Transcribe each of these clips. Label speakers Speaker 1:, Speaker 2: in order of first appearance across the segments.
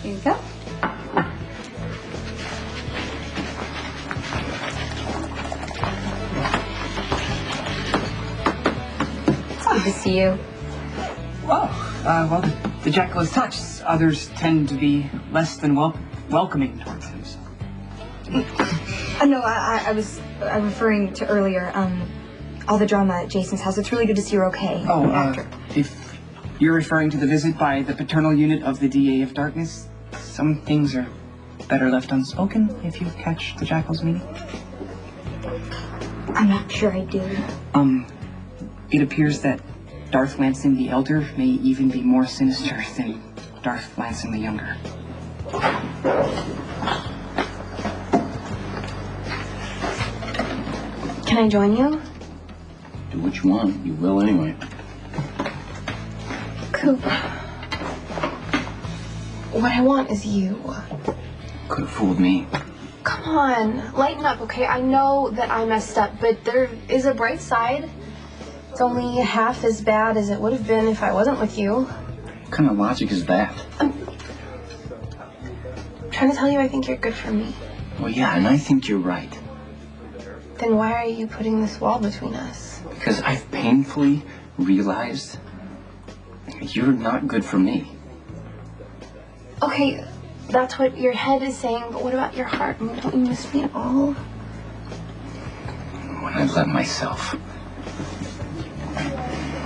Speaker 1: Here you go. It's good to see you.
Speaker 2: Well, the Jekyll is touched. Others tend to be less than welcoming towards him. So.
Speaker 1: No, I was referring to earlier. All the drama at Jason's house. It's really good to see you're okay.
Speaker 2: Oh, if you're referring to the visit by the paternal unit of the DA of Darkness, some things are better left unspoken if you catch the Jackal's meaning.
Speaker 1: I'm not sure I do.
Speaker 2: It appears that Darth Lansing the Elder may even be more sinister than Darth Lansing the Younger.
Speaker 1: Can I join you?
Speaker 3: Do what you want. You will anyway.
Speaker 1: Coop. What I want is you.
Speaker 3: Could have fooled me.
Speaker 4: Come on, lighten up, okay? I know that I messed up, but there is a bright side. It's only half as bad as it would have been if I wasn't with you.
Speaker 3: What kind of logic is that?
Speaker 4: I'm trying to tell you I think you're good for me.
Speaker 3: Well, yeah, and I think you're right.
Speaker 4: Then why are you putting this wall between us?
Speaker 3: Because I've painfully realized you're not good for me.
Speaker 4: Okay, that's what your head is saying, but what about your heart? I mean, don't you miss me at all?
Speaker 3: When I let myself.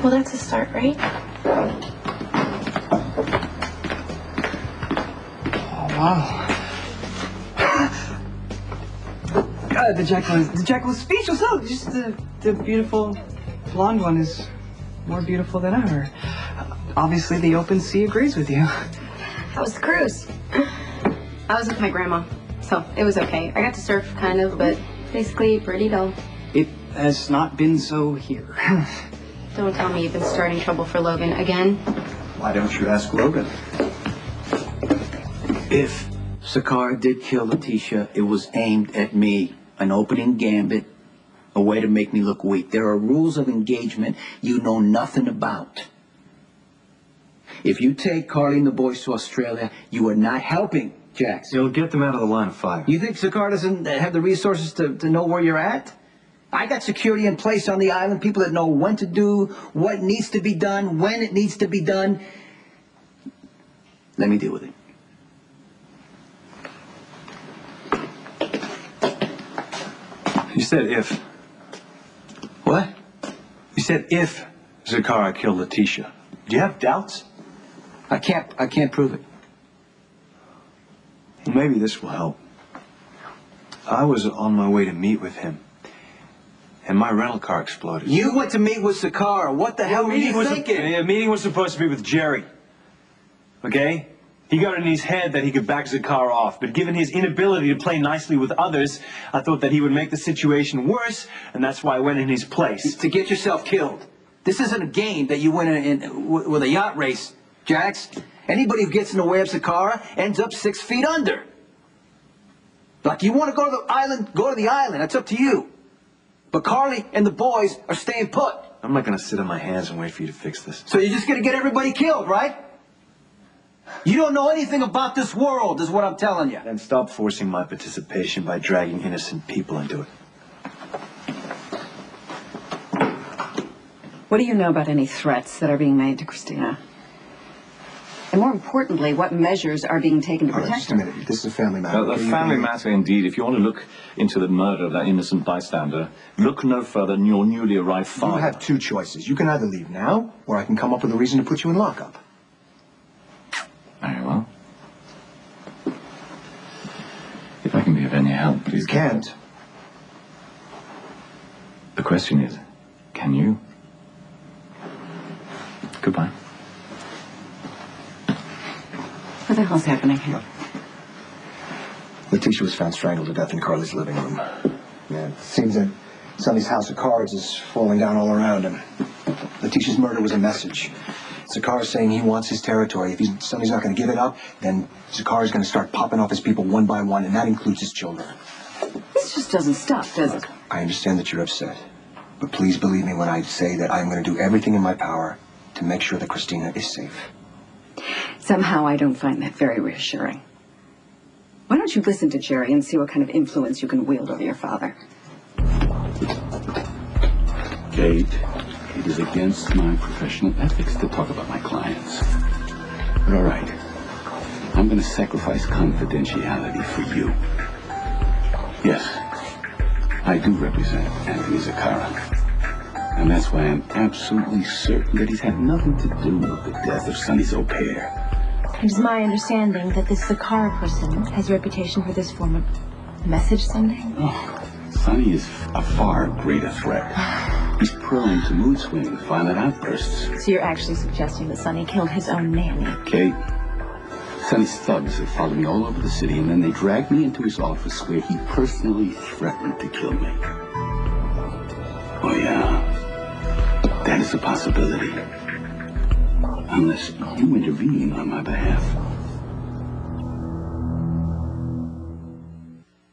Speaker 4: Well, that's a start, right?
Speaker 2: Oh, wow. The Jekyll is speechless. Oh, just the beautiful blonde one is more beautiful than ever. Obviously, the open sea agrees with you.
Speaker 5: How was the cruise? I was with my grandma, so it was okay. I got to surf, kind of, but basically pretty dull.
Speaker 2: It has not been so here.
Speaker 5: Don't tell me you've been starting trouble for Logan again.
Speaker 6: Why don't you ask Logan?
Speaker 3: If Sakaar did kill Letitia, it was aimed at me. An opening gambit, a way to make me look weak. There are rules of engagement you know nothing about. If you take Carly and the boys to Australia, you are not helping, Jax.
Speaker 6: You'll get them out of the line of fire.
Speaker 3: You think Sakaar doesn't have the resources to know where you're at? I got security in place on the island, people that know when to do, what needs to be done, when it needs to be done. Let me deal with it.
Speaker 6: You said if.
Speaker 3: What?
Speaker 6: You said if Sakaar killed Letitia. Do you have doubts?
Speaker 3: I can't prove it.
Speaker 6: Well, maybe this will help. I was on my way to meet with him, and my rental car exploded.
Speaker 3: You went to meet with Sakaar. What the hell were you thinking?
Speaker 6: The meeting was supposed to be with Jerry. Okay? He got it in his head that he could back Sakaar off, but given his inability to play nicely with others, I thought that he would make the situation worse, and that's why I went in his place.
Speaker 3: To get yourself killed. This isn't a game that you win in with a yacht race, Jax. Anybody who gets in the way of Sakaar ends up 6 feet under. Like, you want to go to the island, go to the island. That's up to you. But Carly and the boys are staying put.
Speaker 6: I'm not going to sit on my hands and wait for you to fix this.
Speaker 3: So you're just going to get everybody killed, right? You don't know anything about this world, is what I'm telling you.
Speaker 6: Then stop forcing my participation by dragging innocent people into it.
Speaker 7: What do you know about any threats that are being made to Christina? And more importantly, what measures are being taken to protect her?
Speaker 8: Just a minute. This is a family matter.
Speaker 9: A family matter indeed. If you want to look into the murder of that innocent bystander, look no further than your newly arrived father.
Speaker 8: You have 2 choices. You can either leave now, or I can come up with a reason to put you in lockup.
Speaker 9: Very well. If I can be of any help, please.
Speaker 8: You can't.
Speaker 9: The question is, can you? Goodbye.
Speaker 7: What the hell's happening here?
Speaker 8: Letitia was found strangled to death in Carly's living room. Yeah, it seems that Sonny's house of cards is falling down all around him. Letitia's murder was a message. Sakaar is saying he wants his territory. If Sonny's not going to give it up, then Sakaar is going to start popping off his people one by one, and that includes his children.
Speaker 7: This just doesn't stop, does it?
Speaker 8: I understand that you're upset, but please believe me when I say that I'm going to do everything in my power to make sure that Christina is safe.
Speaker 7: Somehow I don't find that very reassuring. Why don't you listen to Jerry and see what kind of influence you can wield over your father?
Speaker 10: Kate, it is against my professional ethics to talk about my clients. But all right, I'm going to sacrifice confidentiality for you. Yes, I do represent Anthony Zaccara. And that's why I'm absolutely certain that he's had nothing to do with the death of Sonny's au pair.
Speaker 1: It is my understanding that this Zaccara person has a reputation for this form of message sending.
Speaker 10: Oh, Sonny is a far greater threat. He's prone to mood swings, violent outbursts.
Speaker 1: So you're actually suggesting that Sonny killed his own nanny?
Speaker 10: Kate, Sonny's thugs have followed me all over the city, and then they dragged me into his office where he personally threatened to kill me. Oh, yeah. That is a possibility. Unless you intervene on my behalf.